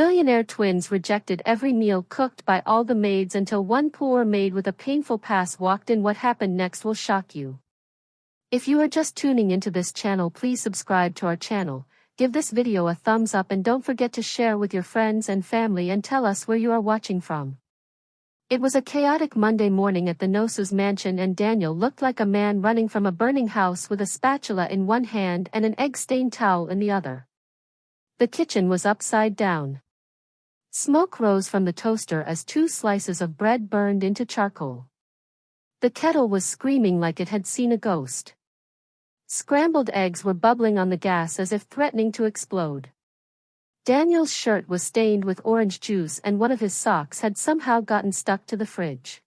Billionaire twins rejected every meal cooked by all the maids until one poor maid with a painful past walked in. What happened next will shock you. If you are just tuning into this channel, please subscribe to our channel, give this video a thumbs up and don't forget to share with your friends and family and tell us where you are watching from. It was a chaotic Monday morning at the Nwosu's mansion and Daniel looked like a man running from a burning house with a spatula in one hand and an egg-stained towel in the other. The kitchen was upside down. Smoke rose from the toaster as 2 slices of bread burned into charcoal. The kettle was screaming like it had seen a ghost. Scrambled eggs were bubbling on the gas as if threatening to explode. Daniel's shirt was stained with orange juice and one of his socks had somehow gotten stuck to the fridge.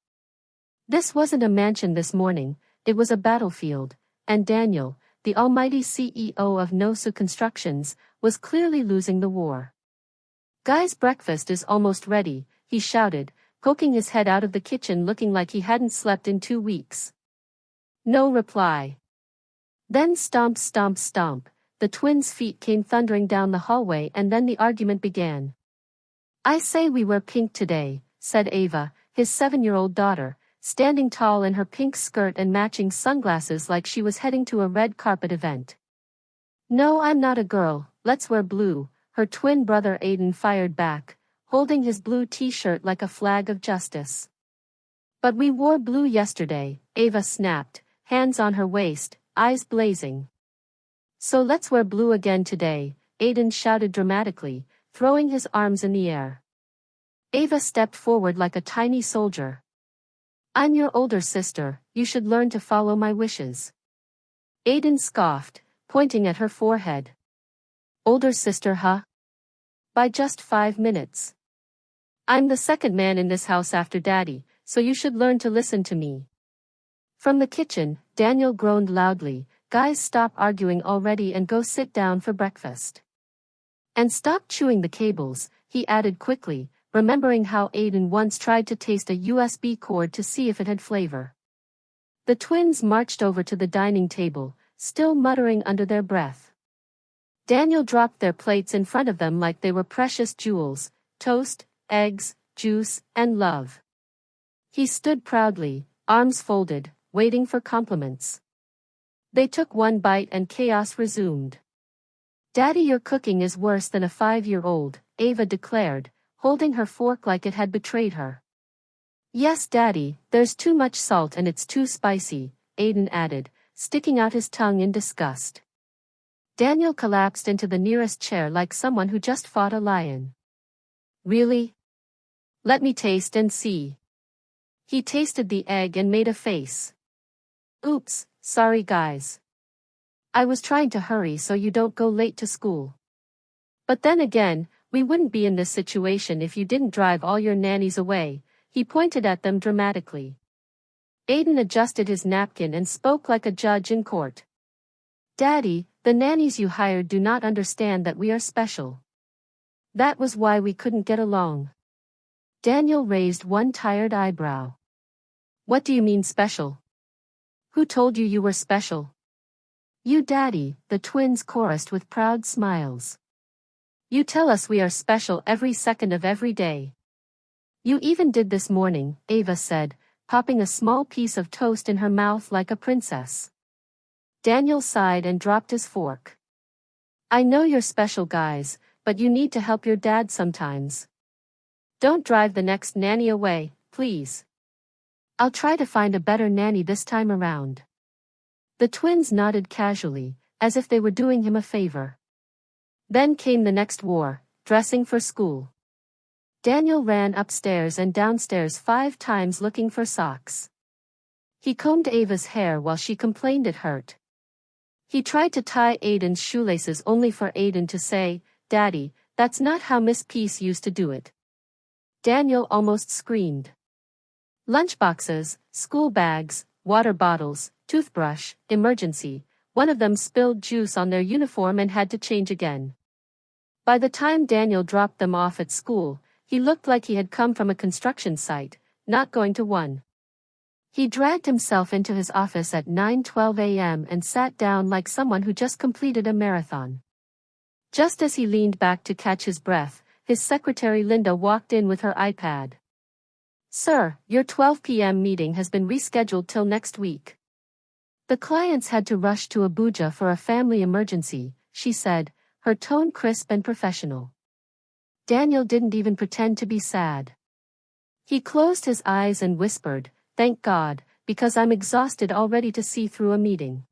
This wasn't a mansion this morning, it was a battlefield, and Daniel, the almighty CEO of Nwosu Constructions, was clearly losing the war. "Guys, breakfast is almost ready," he shouted, poking his head out of the kitchen looking like he hadn't slept in 2 weeks. No reply. Then stomp, stomp, stomp, the twins' feet came thundering down the hallway and then the argument began. "I say we wear pink today," said Ava, his 7-year-old daughter, standing tall in her pink skirt and matching sunglasses like she was heading to a red carpet event. "No, I'm not a girl, let's wear blue," her twin brother Aiden fired back, holding his blue t-shirt like a flag of justice. "But we wore blue yesterday," Ava snapped, hands on her waist, eyes blazing. "So let's wear blue again today," Aiden shouted dramatically, throwing his arms in the air. Ava stepped forward like a tiny soldier. "I'm your older sister, you should learn to follow my wishes." Aiden scoffed, pointing at her forehead. "Older sister, huh? By just 5 minutes. I'm the second man in this house after Daddy, so you should learn to listen to me." From the kitchen, Daniel groaned loudly, "Guys, stop arguing already and go sit down for breakfast. And stop chewing the cables," he added quickly, remembering how Aiden once tried to taste a USB cord to see if it had flavor. The twins marched over to the dining table, still muttering under their breath. Daniel dropped their plates in front of them like they were precious jewels: toast, eggs, juice, and love. He stood proudly, arms folded, waiting for compliments. They took one bite and chaos resumed. "Daddy, your cooking is worse than a 5-year-old, Ava declared, holding her fork like it had betrayed her. "Yes, Daddy, there's too much salt and it's too spicy," Aiden added, sticking out his tongue in disgust. Daniel collapsed into the nearest chair like someone who just fought a lion. "Really? Let me taste and see." He tasted the egg and made a face. "Oops, sorry guys. I was trying to hurry so you don't go late to school. But then again, we wouldn't be in this situation if you didn't drive all your nannies away," he pointed at them dramatically. Aiden adjusted his napkin and spoke like a judge in court. "Daddy, the nannies you hired do not understand that we are special. That was why we couldn't get along." Daniel raised one tired eyebrow. "What do you mean special? Who told you you were special?" "You, Daddy," the twins chorused with proud smiles. "You tell us we are special every second of every day." "You even did this morning," Ava said, popping a small piece of toast in her mouth like a princess. Daniel sighed and dropped his fork. "I know you're special guys, but you need to help your dad sometimes. Don't drive the next nanny away, please." "I'll try to find a better nanny this time around." The twins nodded casually, as if they were doing him a favor. Then came the next war, dressing for school. Daniel ran upstairs and downstairs 5 times looking for socks. He combed Ava's hair while she complained it hurt. He tried to tie Aiden's shoelaces only for Aiden to say, "Daddy, that's not how Miss Peace used to do it." Daniel almost screamed. Lunchboxes, school bags, water bottles, toothbrush, emergency. One of them spilled juice on their uniform and had to change again. By the time Daniel dropped them off at school, he looked like he had come from a construction site, not going to one. He dragged himself into his office at 9:12 a.m. and sat down like someone who just completed a marathon. Just as he leaned back to catch his breath, his secretary Linda walked in with her iPad. "Sir, your 12 p.m. meeting has been rescheduled till next week." "The clients had to rush to Abuja for a family emergency," she said, her tone crisp and professional. Daniel didn't even pretend to be sad. He closed his eyes and whispered, "Thank God, because I'm exhausted already to see through a meeting."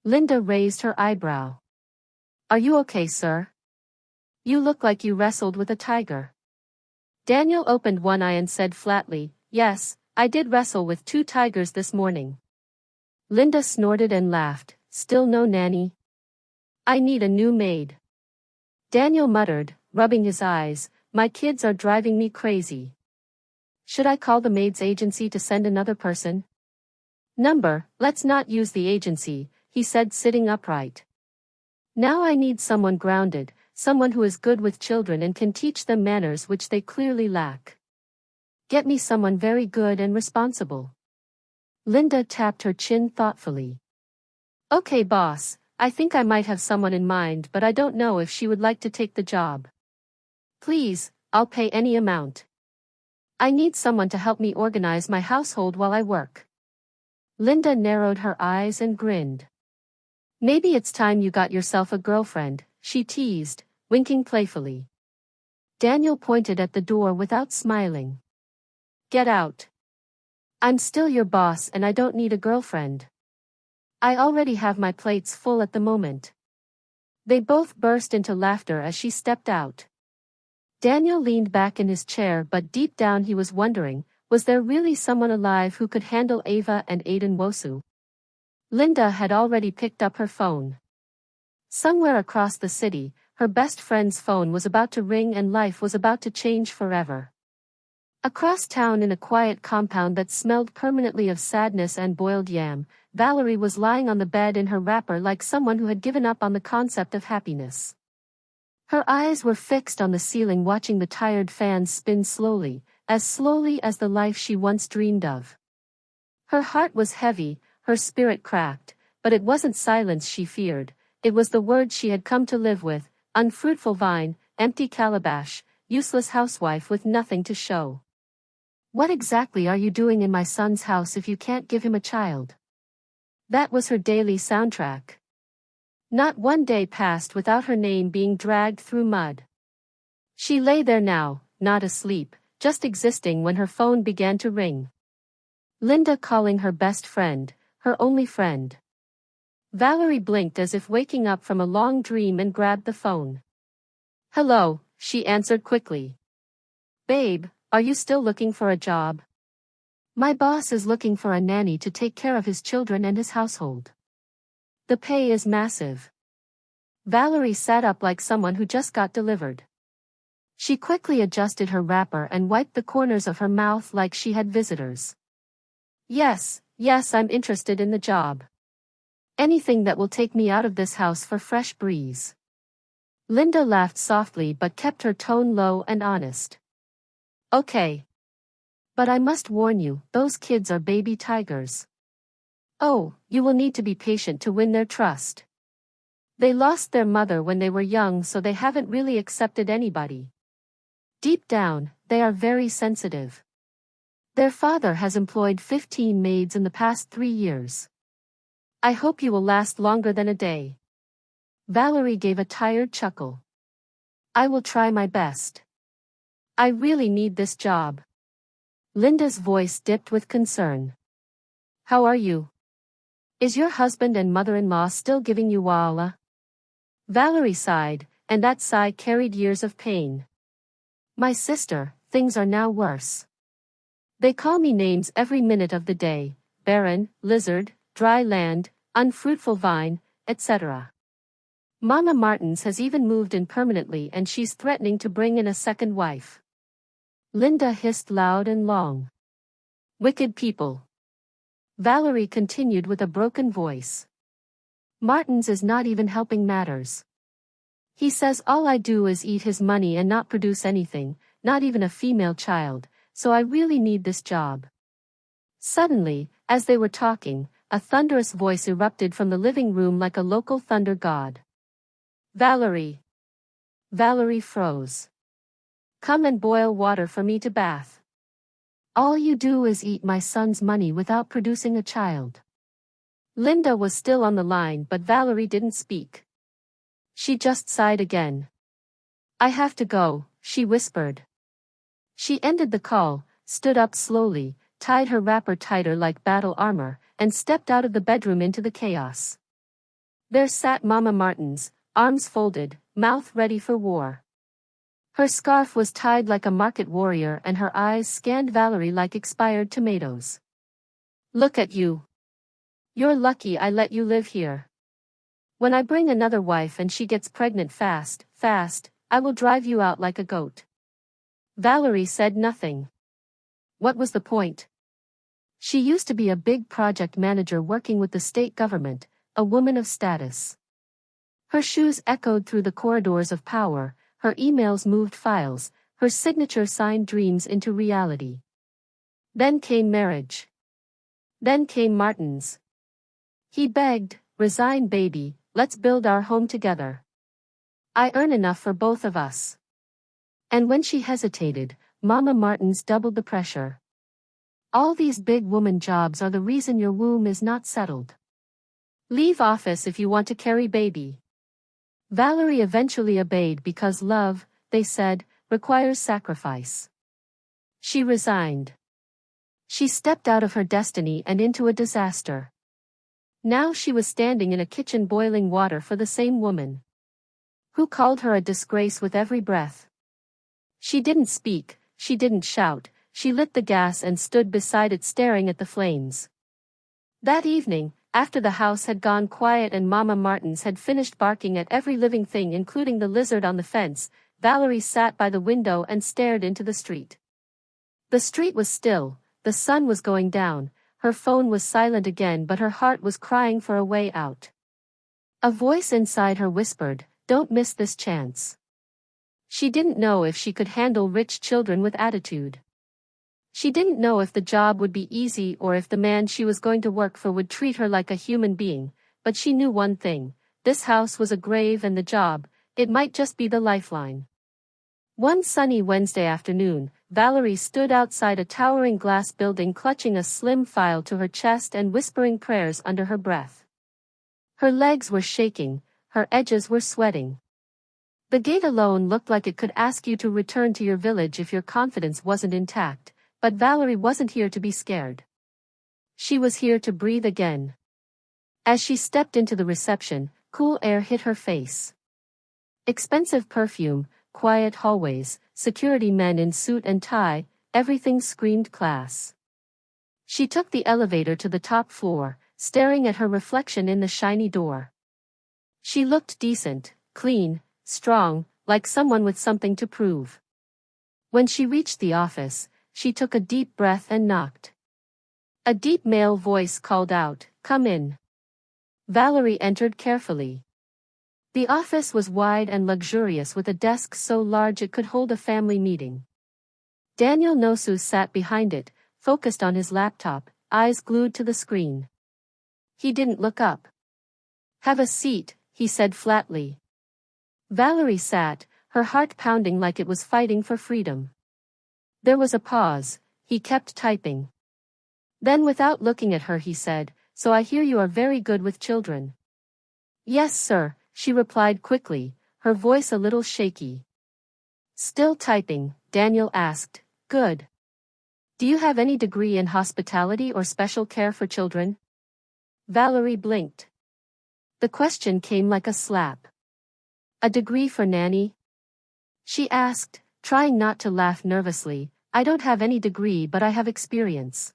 Linda raised her eyebrow. "Are you okay, sir? You look like you wrestled with a tiger." Daniel opened one eye and said flatly, "Yes, I did wrestle with 2 tigers this morning." Linda snorted and laughed. "Still no nanny? I need a new maid." Daniel muttered, rubbing his eyes, "My kids are driving me crazy. Should I call the maids agency to send another person?" Let's not use the agency," he said, sitting upright. "Now I need someone grounded, someone who is good with children and can teach them manners which they clearly lack. Get me someone very good and responsible." Linda tapped her chin thoughtfully. "Okay, boss, I think I might have someone in mind, but I don't know if she would like to take the job." "Please, I'll pay any amount. I need someone to help me organize my household while I work." Linda narrowed her eyes and grinned. "Maybe it's time you got yourself a girlfriend," she teased, winking playfully. Daniel pointed at the door without smiling. "Get out. I'm still your boss and I don't need a girlfriend. I already have my plates full at the moment." They both burst into laughter as she stepped out. Daniel leaned back in his chair, but deep down he was wondering, was there really someone alive who could handle Ava and Aiden Nwosu? Linda had already picked up her phone. Somewhere across the city, her best friend's phone was about to ring and life was about to change forever. Across town in a quiet compound that smelled permanently of sadness and boiled yam, Valerie was lying on the bed in her wrapper like someone who had given up on the concept of happiness. Her eyes were fixed on the ceiling, watching the tired fans spin slowly as the life she once dreamed of. Her heart was heavy, her spirit cracked, but it wasn't silence she feared, it was the words she had come to live with: unfruitful vine, empty calabash, useless housewife with nothing to show. What exactly are you doing in my son's house if you can't give him a child? That was her daily soundtrack. Not one day passed without her name being dragged through mud. She lay there now, not asleep, just existing, when her phone began to ring. Linda calling her best friend, her only friend. Valerie blinked as if waking up from a long dream and grabbed the phone. "Hello," she answered quickly. "Babe, are you still looking for a job? My boss is looking for a nanny to take care of his children and his household. The pay is massive." Valerie sat up like someone who just got delivered. She quickly adjusted her wrapper and wiped the corners of her mouth like she had visitors. Yes, I'm interested in the job. Anything that will take me out of this house for fresh breeze." Linda laughed softly but kept her tone low and honest. "Okay. But I must warn you, those kids are baby tigers. Oh, you will need to be patient to win their trust. They lost their mother when they were young, so they haven't really accepted anybody. Deep down, they are very sensitive. Their father has employed 15 maids in the past 3 years. I hope you will last longer than a day." Valerie gave a tired chuckle. "I will try my best. I really need this job." Linda's voice dipped with concern. "How are you? Is your husband and mother-in-law still giving you wahala?" Valerie sighed, and that sigh carried years of pain. "My sister, things are now worse. They call me names every minute of the day: barren, lizard, dry land, unfruitful vine, etc. Mama Martins has even moved in permanently and she's threatening to bring in a second wife." Linda hissed loud and long. "Wicked people." Valerie continued with a broken voice. "Martins is not even helping matters. He says all I do is eat his money and not produce anything, not even a female child, so I really need this job." Suddenly, as they were talking, a thunderous voice erupted from the living room like a local thunder god. "Valerie." Valerie froze. Come and boil water for me to bath. All you do is eat my son's money without producing a child. Linda was still on the line, but Valerie didn't speak. She just sighed again. I have to go, she whispered. She ended the call, stood up slowly, tied her wrapper tighter like battle armor, and stepped out of the bedroom into the chaos. There sat Mama Martins, arms folded, mouth ready for war. Her scarf was tied like a market warrior and her eyes scanned Valerie like expired tomatoes. Look at you. You're lucky I let you live here. When I bring another wife and she gets pregnant fast, I will drive you out like a goat. Valerie said nothing. What was the point? She used to be a big project manager working with the state government, a woman of status. Her shoes echoed through the corridors of power, her emails moved files, her signature signed dreams into reality. Then came marriage. Then came Martin's. He begged, resign baby, let's build our home together. I earn enough for both of us. And when she hesitated, Mama Martins doubled the pressure. All these big woman jobs are the reason your womb is not settled. Leave office if you want to carry baby. Valerie eventually obeyed because love, they said, requires sacrifice. She resigned. She stepped out of her destiny and into a disaster. Now she was standing in a kitchen boiling water for the same woman who called her a disgrace with every breath. She didn't speak, she didn't shout, she lit the gas and stood beside it staring at the flames. That evening, after the house had gone quiet and Mama Martins had finished barking at every living thing including the lizard on the fence, Valerie sat by the window and stared into the street. The street was still, the sun was going down, her phone was silent again but her heart was crying for a way out. A voice inside her whispered, "Don't miss this chance." She didn't know if she could handle rich children with attitude. She didn't know if the job would be easy or if the man she was going to work for would treat her like a human being, but she knew one thing, this house was a grave and the job, it might just be the lifeline. One sunny Wednesday afternoon, Valerie stood outside a towering glass building clutching a slim file to her chest and whispering prayers under her breath. Her legs were shaking, her edges were sweating. The gate alone looked like it could ask you to return to your village if your confidence wasn't intact, but Valerie wasn't here to be scared. She was here to breathe again. As she stepped into the reception, cool air hit her face. Expensive perfume, quiet hallways, security men in suit and tie, everything screamed class. She took the elevator to the top floor, staring at her reflection in the shiny door. She looked decent, clean, strong, like someone with something to prove. When she reached the office, she took a deep breath and knocked. A deep male voice called out, "Come in." Valerie entered carefully. The office was wide and luxurious with a desk so large it could hold a family meeting. Daniel Nwosu sat behind it, focused on his laptop, eyes glued to the screen. He didn't look up. "Have a seat," he said flatly. Valerie sat, her heart pounding like it was fighting for freedom. There was a pause, he kept typing. Then without looking at her he said, "So I hear you are very good with children." "Yes sir," she replied quickly, her voice a little shaky. Still typing, Daniel asked, "Good. Do you have any degree in hospitality or special care for children?" Valerie blinked. The question came like a slap. "A degree for Nanny?" She asked, trying not to laugh nervously. "I don't have any degree but I have experience.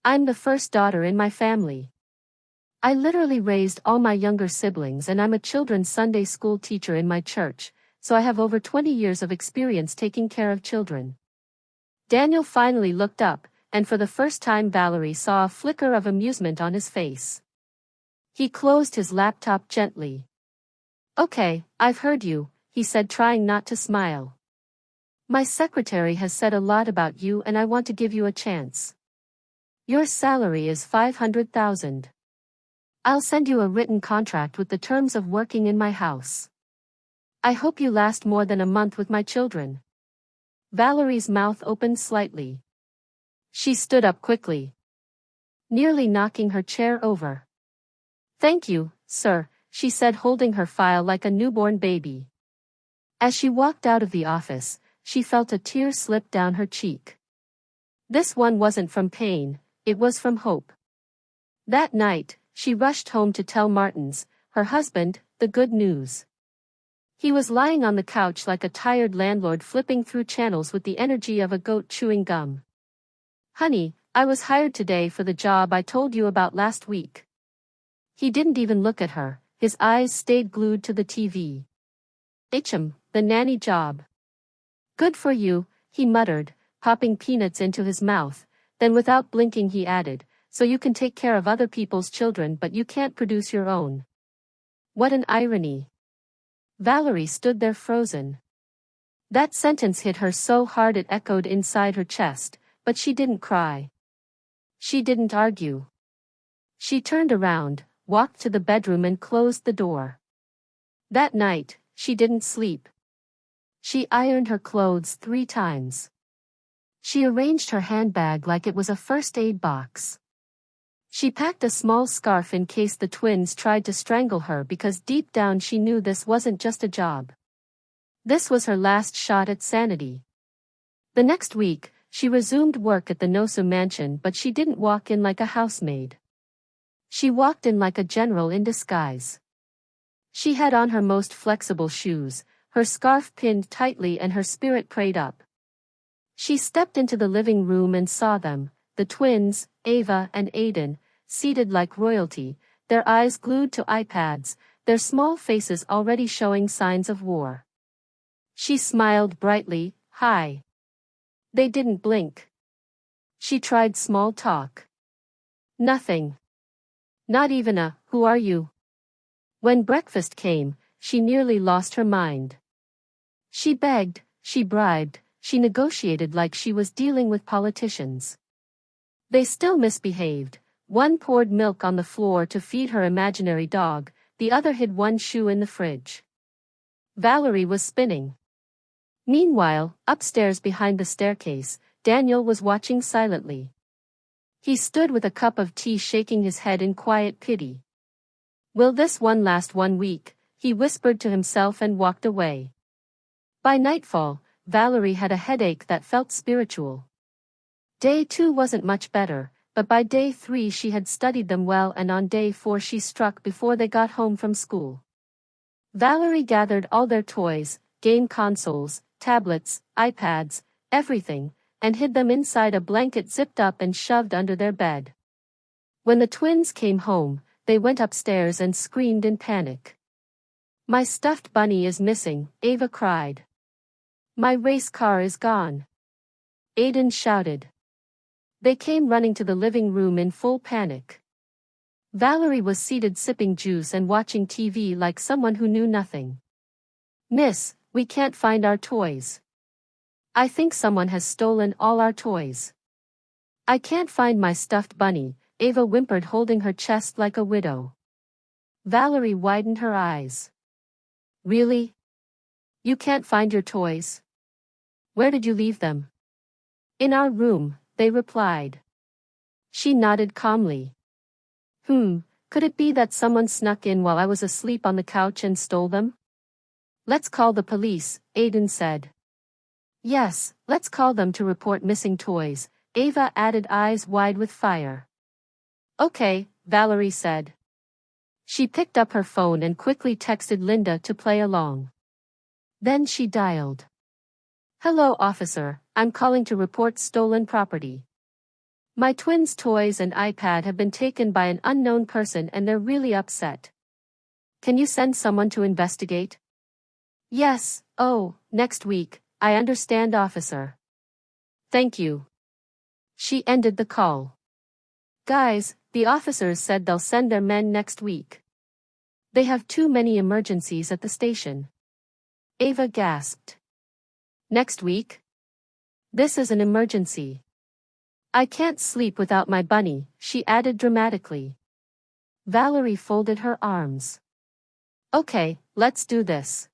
I'm the first daughter in my family. I literally raised all my younger siblings and I'm a children's Sunday school teacher in my church, so I have over 20 years of experience taking care of children." Daniel finally looked up, and for the first time Valerie saw a flicker of amusement on his face. He closed his laptop gently. "Okay, I've heard you," he said trying not to smile. "My secretary has said a lot about you and I want to give you a chance. Your salary is $500,000. I'll send you a written contract with the terms of working in my house. I hope you last more than a month with my children." Valerie's mouth opened slightly. She stood up quickly, nearly knocking her chair over. "Thank you, sir," she said, holding her file like a newborn baby. As she walked out of the office, she felt a tear slip down her cheek. This one wasn't from pain, it was from hope. That night, she rushed home to tell Martins, her husband, the good news. He was lying on the couch like a tired landlord, flipping through channels with the energy of a goat chewing gum. "Honey, I was hired today for the job I told you about last week." He didn't even look at her, his eyes stayed glued to the TV. The nanny job." "Good for you," he muttered, popping peanuts into his mouth, then without blinking he added, "so you can take care of other people's children but you can't produce your own." What an irony. Valerie stood there frozen. That sentence hit her so hard it echoed inside her chest, but she didn't cry. She didn't argue. She turned around, walked to the bedroom and closed the door. That night, she didn't sleep. She ironed her clothes 3 times. She arranged her handbag like it was a first aid box. She packed a small scarf in case the twins tried to strangle her, because deep down she knew this wasn't just a job. This was her last shot at sanity. The next week, she resumed work at the Nwosu mansion, but she didn't walk in like a housemaid. She walked in like a general in disguise. She had on her most flexible shoes, her scarf pinned tightly, and her spirit prayed up. She stepped into the living room and saw them, the twins, Ava and Aiden, seated like royalty, their eyes glued to iPads, their small faces already showing signs of war. She smiled brightly, "Hi." They didn't blink. She tried small talk. Nothing. Not even a, "Who are you?" When breakfast came, she nearly lost her mind. She begged, she bribed, she negotiated like she was dealing with politicians. They still misbehaved. One poured milk on the floor to feed her imaginary dog, the other hid one shoe in the fridge. Valerie was spinning. Meanwhile, upstairs behind the staircase, Daniel was watching silently. He stood with a cup of tea, shaking his head in quiet pity. "Will this one last 1 week?" he whispered to himself and walked away. By nightfall, Valerie had a headache that felt spiritual. Day 2 wasn't much better, but by day 3 she had studied them well, and on day 4 she struck before they got home from school. Valerie gathered all their toys, game consoles, tablets, iPads, everything, and hid them inside a blanket zipped up and shoved under their bed. When the twins came home, they went upstairs and screamed in panic. "My stuffed bunny is missing," Ava cried. "My race car is gone," Aiden shouted. They came running to the living room in full panic. Valerie was seated sipping juice and watching TV like someone who knew nothing. "Miss, we can't find our toys. I think someone has stolen all our toys. I can't find my stuffed bunny," Ava whimpered, holding her chest like a widow. Valerie widened her eyes. "Really? You can't find your toys? Where did you leave them?" "In our room," they replied. She nodded calmly. Could it be that someone snuck in while I was asleep on the couch and stole them?" "Let's call the police," Aiden said. "Yes, let's call them to report missing toys," Ava added, eyes wide with fire. "Okay," Valerie said. She picked up her phone and quickly texted Linda to play along. Then she dialed. "Hello, officer, I'm calling to report stolen property. My twins' toys and iPad have been taken by an unknown person and they're really upset. Can you send someone to investigate?" "Yes, next week, I understand, officer. Thank you." She ended the call. "Guys, the officers said they'll send their men next week. They have too many emergencies at the station." Ava gasped. "Next week? This is an emergency. I can't sleep without my bunny," she added dramatically. Valerie folded her arms. "Okay, let's do this.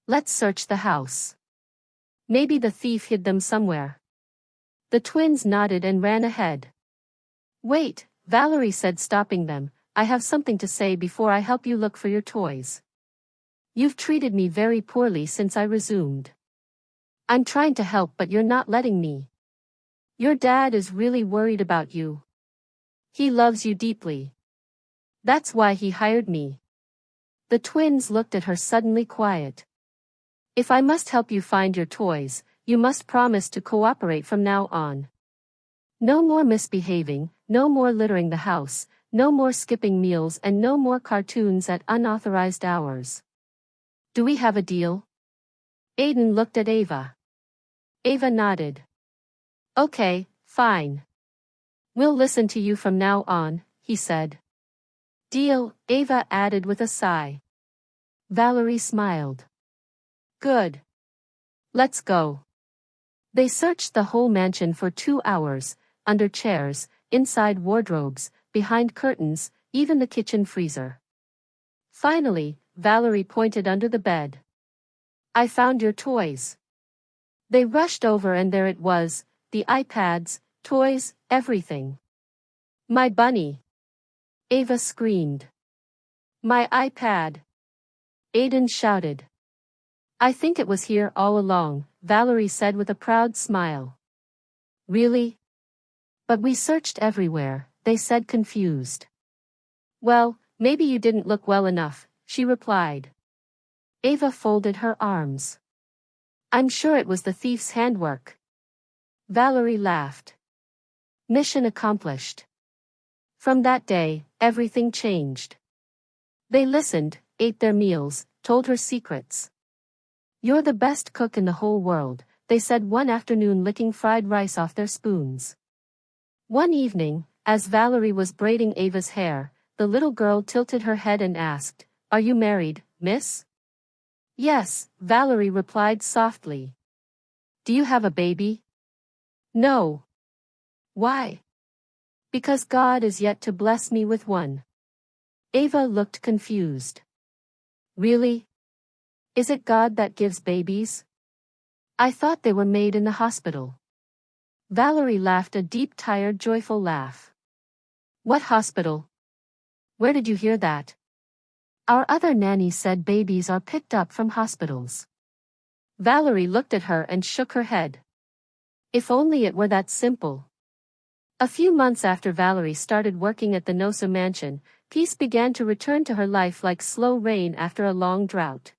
Let's search the house. Maybe the thief hid them somewhere. The twins nodded and ran ahead. Wait, Valerie said, stopping them. I have something to say before I help you look for your toys. You've treated me very poorly since I resumed. I'm trying to help, but you're not letting me. Your dad is really worried about you. He loves you deeply. That's why he hired me. The twins looked at her, suddenly quiet. If I must help you find your toys, you must promise to cooperate from now on. No more misbehaving, no more littering the house, no more skipping meals, and no more cartoons at unauthorized hours. Do we have a deal? Aiden looked at Ava. Ava nodded. Okay, fine. We'll listen to you from now on, he said. Deal, Ava added with a sigh. Valerie smiled. Good. Let's go. They searched the whole mansion for 2 hours, under chairs, inside wardrobes, behind curtains, even the kitchen freezer. Finally, Valerie pointed under the bed. I found your toys. They rushed over and there it was, the iPads, toys, everything. My bunny. Ava screamed. My iPad. Aiden shouted. I think it was here all along, Valerie said with a proud smile. Really? But we searched everywhere, they said, confused. Well, maybe you didn't look well enough, she replied. Ava folded her arms. I'm sure it was the thief's handwork. Valerie laughed. Mission accomplished. From that day, everything changed. They listened, ate their meals, told her secrets. You're the best cook in the whole world, they said one afternoon, licking fried rice off their spoons. One evening, as Valerie was braiding Ava's hair, the little girl tilted her head and asked, Are you married, miss? Yes, Valerie replied softly. Do you have a baby? No. Why? Because God is yet to bless me with one. Ava looked confused. Really? Is it God that gives babies? I thought they were made in the hospital. Valerie laughed a deep, tired, joyful laugh. What hospital? Where did you hear that? Our other nanny said babies are picked up from hospitals. Valerie looked at her and shook her head. If only it were that simple. A few months after Valerie started working at the Nwosu mansion, peace began to return to her life like slow rain after a long drought.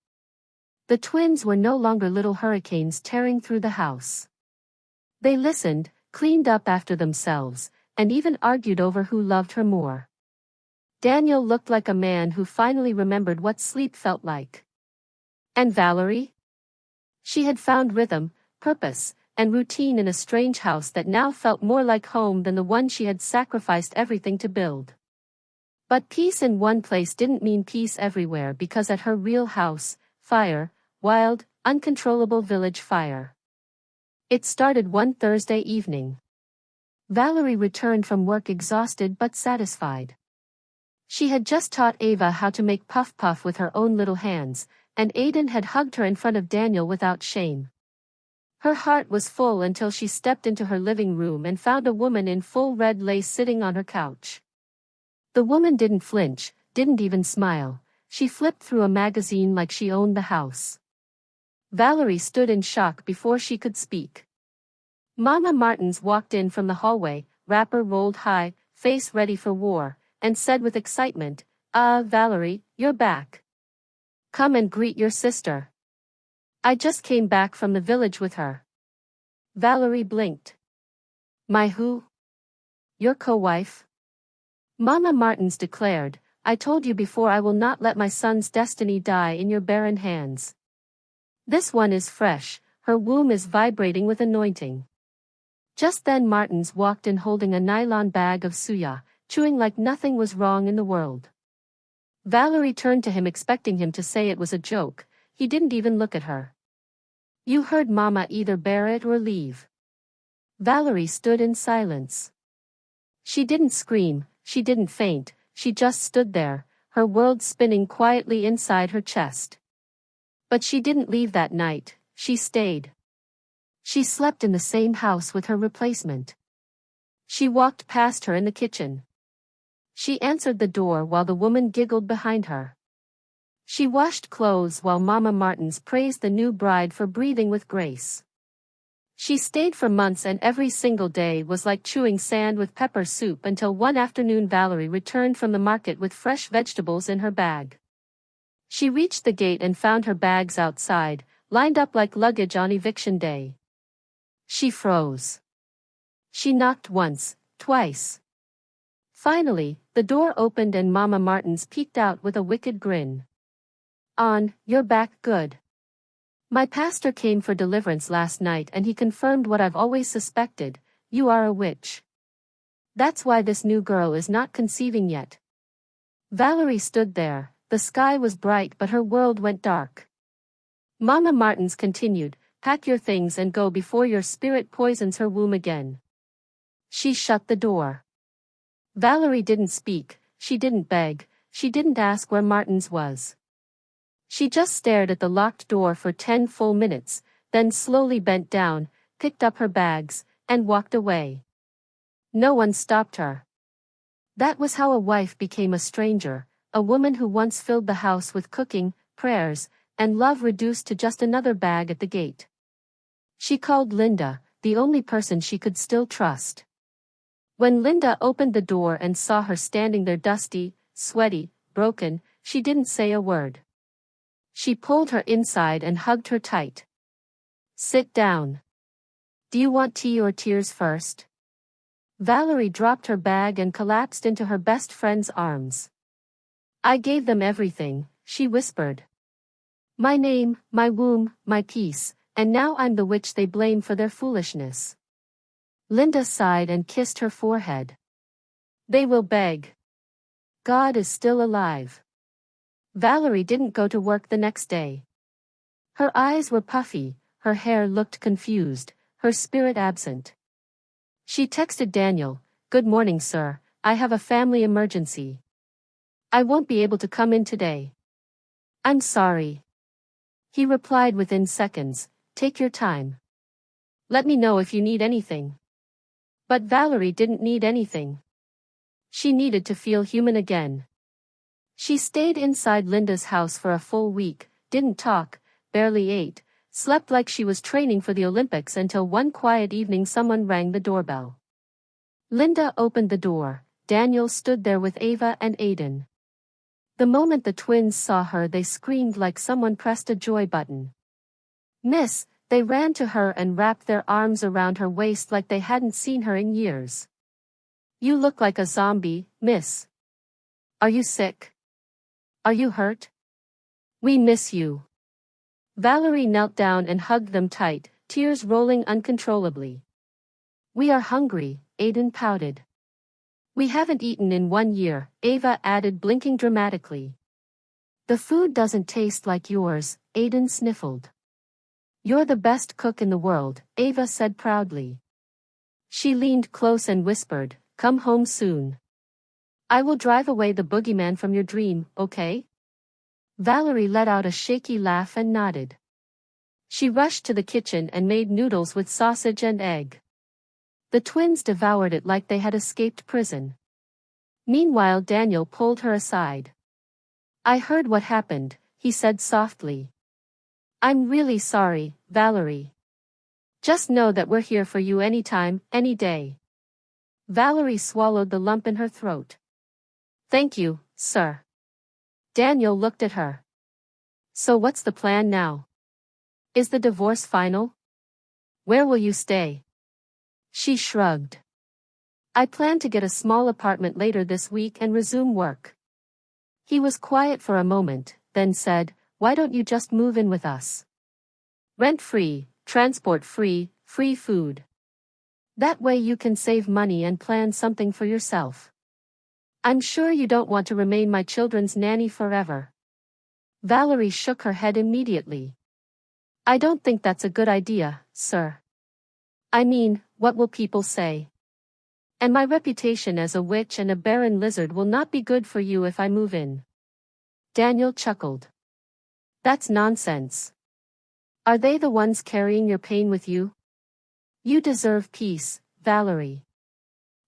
The twins were no longer little hurricanes tearing through the house. They listened, cleaned up after themselves, and even argued over who loved her more. Daniel looked like a man who finally remembered what sleep felt like. And Valerie? She had found rhythm, purpose, and routine in a strange house that now felt more like home than the one she had sacrificed everything to build. But peace in one place didn't mean peace everywhere, because at her real house, fire, wild, uncontrollable village fire. It started one Thursday evening. Valerie returned from work exhausted but satisfied. She had just taught Ava how to make puff puff with her own little hands, and Aiden had hugged her in front of Daniel without shame. Her heart was full until she stepped into her living room and found a woman in full red lace sitting on her couch. The woman didn't flinch, didn't even smile. She flipped through a magazine like she owned the house. Valerie stood in shock before she could speak. Mama Martins walked in from the hallway, wrapper rolled high, face ready for war, and said with excitement, Valerie, you're back. Come and greet your sister. I just came back from the village with her. Valerie blinked. My who? Your co-wife? Mama Martins declared, I told you before, I will not let my son's destiny die in your barren hands. This one is fresh, her womb is vibrating with anointing. Just then Martins walked in holding a nylon bag of suya, chewing like nothing was wrong in the world. Valerie turned to him expecting him to say it was a joke. He didn't even look at her. You heard Mama, either bear it or leave. Valerie stood in silence. She didn't scream, she didn't faint, she just stood there, her world spinning quietly inside her chest. But she didn't leave that night, she stayed. She slept in the same house with her replacement. She walked past her in the kitchen. She answered the door while the woman giggled behind her. She washed clothes while Mama Martins praised the new bride for breathing with grace. She stayed for months and every single day was like chewing sand with pepper soup until one afternoon Valerie returned from the market with fresh vegetables in her bag. She reached the gate and found her bags outside, lined up like luggage on eviction day. She froze. She knocked once, twice. Finally, the door opened and Mama Martins peeked out with a wicked grin. You're back good. My pastor came for deliverance last night and he confirmed what I've always suspected, you are a witch. That's why this new girl is not conceiving yet. Valerie stood there, the sky was bright but her world went dark. Mama Martins continued, pack your things and go before your spirit poisons her womb again. She shut the door. Valerie didn't speak, she didn't beg, she didn't ask where Martins was. She just stared at the locked door for 10 full minutes, then slowly bent down, picked up her bags, and walked away. No one stopped her. That was how a wife became a stranger, a woman who once filled the house with cooking, prayers, and love reduced to just another bag at the gate. She called Linda, the only person she could still trust. When Linda opened the door and saw her standing there dusty, sweaty, broken, she didn't say a word. She pulled her inside and hugged her tight. Sit down. Do you want tea or tears first? Valerie dropped her bag and collapsed into her best friend's arms. I gave them everything, she whispered. My name, my womb, my peace, and now I'm the witch they blame for their foolishness. Linda sighed and kissed her forehead. They will beg. God is still alive. Valerie didn't go to work the next day. Her eyes were puffy, her hair looked confused, her spirit absent. She texted Daniel, "Good morning, sir, I have a family emergency. I won't be able to come in today." "I'm sorry." He replied within seconds, "Take your time. Let me know if you need anything." But Valerie didn't need anything. She needed to feel human again. She stayed inside Linda's house for a full week, didn't talk, barely ate, slept like she was training for the Olympics until one quiet evening someone rang the doorbell. Linda opened the door. Daniel stood there with Ava and Aiden. The moment the twins saw her they screamed like someone pressed a joy button. "Miss," they ran to her and wrapped their arms around her waist like they hadn't seen her in years. "You look like a zombie, miss. Are you sick? Are you hurt? We miss you." Valerie knelt down and hugged them tight, tears rolling uncontrollably. "We are hungry," Aiden pouted. "We haven't eaten in 1 year," Ava added, blinking dramatically. "The food doesn't taste like yours," Aiden sniffled. "You're the best cook in the world," Ava said proudly. She leaned close and whispered, "Come home soon. I will drive away the boogeyman from your dream, okay?" Valerie let out a shaky laugh and nodded. She rushed to the kitchen and made noodles with sausage and egg. The twins devoured it like they had escaped prison. Meanwhile, Daniel pulled her aside. "I heard what happened," he said softly. "I'm really sorry, Valerie. Just know that we're here for you anytime, any day." Valerie swallowed the lump in her throat. "Thank you, sir." Daniel looked at her. "So what's the plan now? Is the divorce final? Where will you stay?" She shrugged. "I plan to get a small apartment later this week and resume work." He was quiet for a moment, then said, "Why don't you just move in with us? Rent-free, transport-free, free food. That way you can save money and plan something for yourself. I'm sure you don't want to remain my children's nanny forever." Valerie shook her head immediately. "I don't think that's a good idea, sir. I mean, what will people say? And my reputation as a witch and a barren lizard will not be good for you if I move in." Daniel chuckled. "That's nonsense. Are they the ones carrying your pain with you? You deserve peace, Valerie.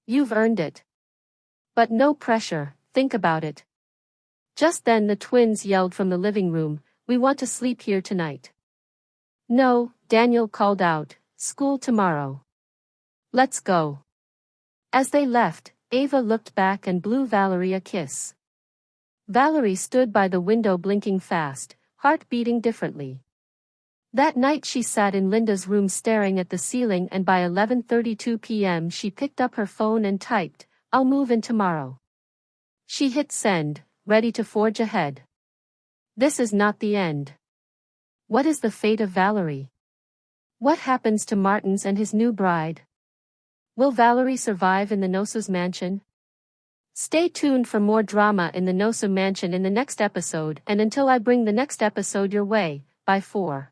You've earned it. But no pressure, think about it. Just then the twins yelled from the living room, "We want to sleep here tonight." "No," Daniel called out, "school tomorrow. Let's go." As they left, Ava looked back and blew Valerie a kiss. Valerie stood by the window blinking fast, heart beating differently. That night she sat in Linda's room staring at the ceiling, and by 11:32 p.m. she picked up her phone and typed, "I'll move in tomorrow." She hit send, ready to forge ahead. This is not the end. What is the fate of Valerie? What happens to Martins and his new bride? Will Valerie survive in the Nwosu's mansion? Stay tuned for more drama in the Nwosu mansion in the next episode, and until I bring the next episode your way, bye for.